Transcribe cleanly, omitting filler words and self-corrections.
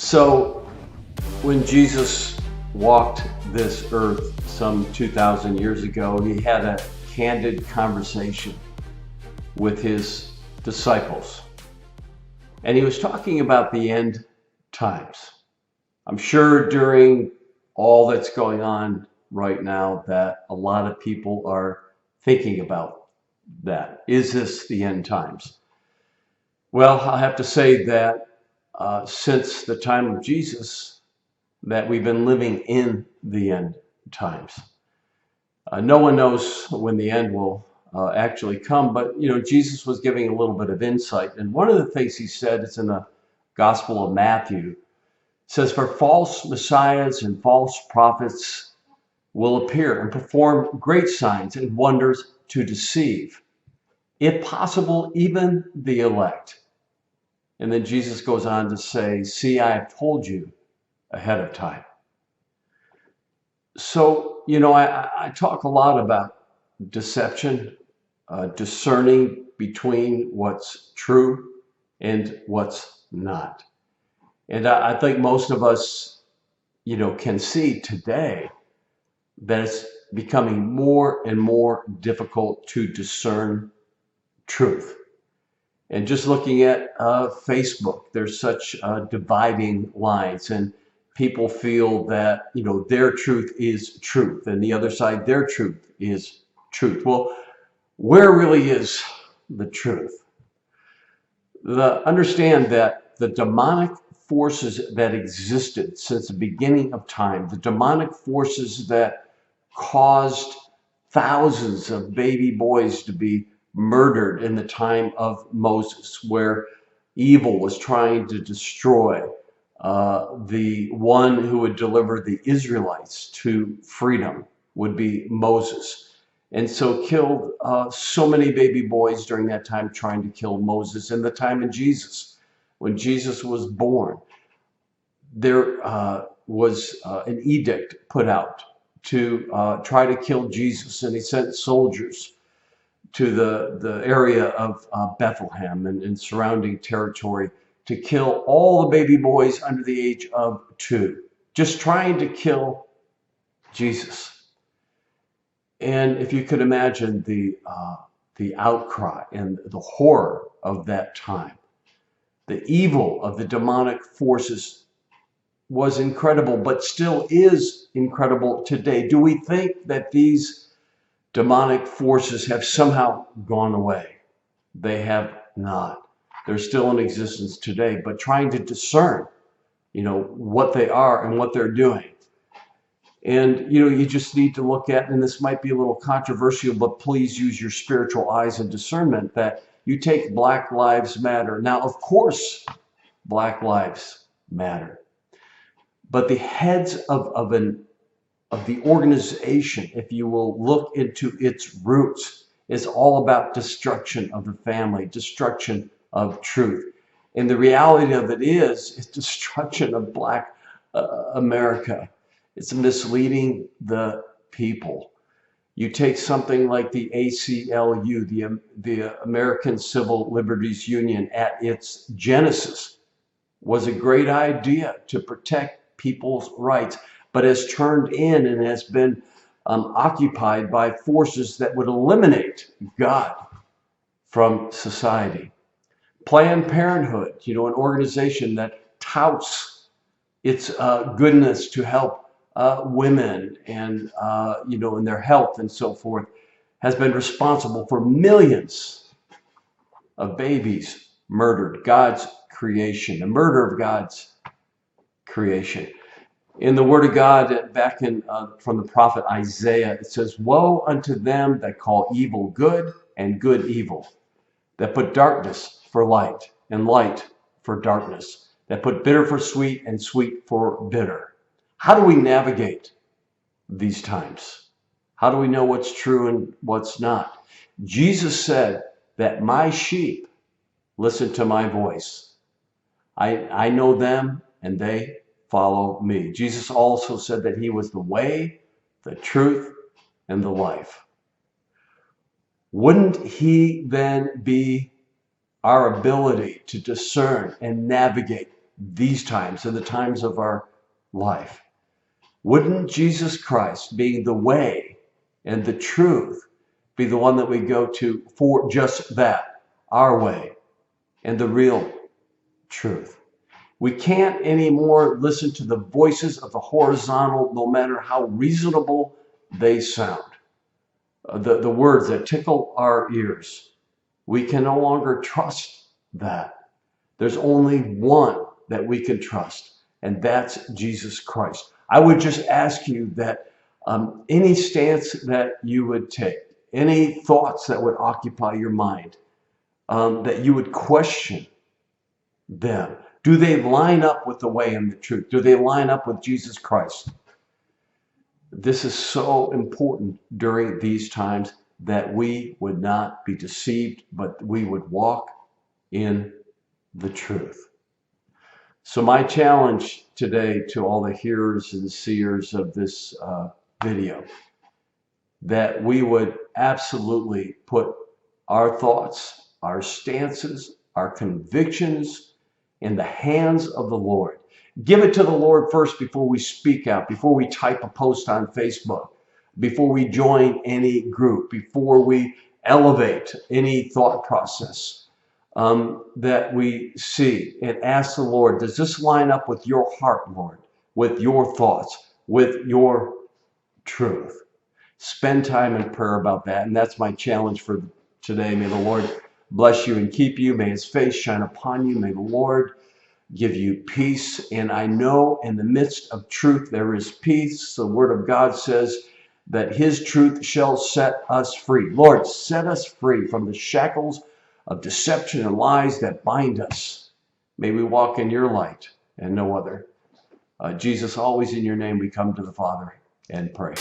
So when Jesus walked this earth some 2,000 years ago, he had a candid conversation with his disciples. And he was talking about the end times. I'm sure during all that's going on right now that a lot of people are thinking about that. Is this the end times? Well, I have to say that since the time of Jesus, that we've been living in the end times. No one knows when the end will actually come, but Jesus was giving a little bit of insight. And one of the things he said, it's in the Gospel of Matthew, says, "For false messiahs and false prophets will appear and perform great signs and wonders to deceive, if possible, even the elect." And then Jesus goes on to say, "See, I have told you ahead of time." So, I talk a lot about deception, discerning between what's true and what's not. And I think most of us, can see today that it's becoming more and more difficult to discern truth. And just looking at Facebook, there's such dividing lines, and people feel that their truth is truth, and the other side, their truth is truth. Well, where really is the truth? Understand that the demonic forces that existed since the beginning of time, the demonic forces that caused thousands of baby boys to be murdered in the time of Moses, where evil was trying to destroy the one who would deliver the Israelites to freedom, would be Moses. And so killed so many baby boys during that time, trying to kill Moses. In the time of Jesus, when Jesus was born, there was an edict put out to try to kill Jesus, and he sent soldiers to the area of Bethlehem and surrounding territory to kill all the baby boys under the age of 2, just trying to kill Jesus. And if you could imagine the outcry and the horror of that time, the evil of the demonic forces was incredible, but still is incredible today. Do we think that these demonic forces have somehow gone away? They have not. They're still in existence today, but trying to discern, what they are and what they're doing. And, you just need to look at, and this might be a little controversial, but please use your spiritual eyes and discernment, that you take Black Lives Matter. Now, of course, Black Lives Matter. But the heads of the organization, if you will look into its roots, is all about destruction of the family, destruction of truth. And the reality of it is destruction of Black America. It's misleading the people. You take something like the ACLU, the American Civil Liberties Union, at its genesis, was a great idea to protect people's rights, but has turned in and has been occupied by forces that would eliminate God from society. Planned Parenthood, an organization that touts its goodness to help women and, in their health and so forth, has been responsible for millions of babies murdered. God's creation, the murder of God's creation. In the Word of God, back from the prophet Isaiah, it says, "Woe unto them that call evil good and good evil, that put darkness for light and light for darkness, that put bitter for sweet and sweet for bitter." How do we navigate these times? How do we know what's true and what's not? Jesus said that my sheep listen to my voice. I know them and they follow me. Jesus also said that he was the way, the truth, and the life. Wouldn't he then be our ability to discern and navigate these times, in the times of our life. Wouldn't Jesus Christ, being the way and the truth, be the one that we go to for just that, our way and the real truth? We can't anymore listen to the voices of the horizontal, no matter how reasonable they sound. The words that tickle our ears. We can no longer trust that. There's only one that we can trust, and that's Jesus Christ. I would just ask you that any stance that you would take, any thoughts that would occupy your mind, that you would question them. Do they line up with the way and the truth? Do they line up with Jesus Christ? This is so important during these times, that we would not be deceived, but we would walk in the truth. So my challenge today to all the hearers and seers of this video, that we would absolutely put our thoughts, our stances, our convictions in the hands of the Lord. Give it to the Lord first before we speak out, before we type a post on Facebook, before we join any group, before we elevate any thought process that we see, and ask the Lord, does this line up with your heart, Lord, with your thoughts, with your truth? Spend time in prayer about that, and that's my challenge for today. May the Lord bless you and keep you. May his face shine upon you. May the Lord give you peace. And I know in the midst of truth there is peace. The word of God says that his truth shall set us free. Lord, set us free from the shackles of deception and lies that bind us. May we walk in your light and no other. Jesus, always in your name we come to the Father and pray.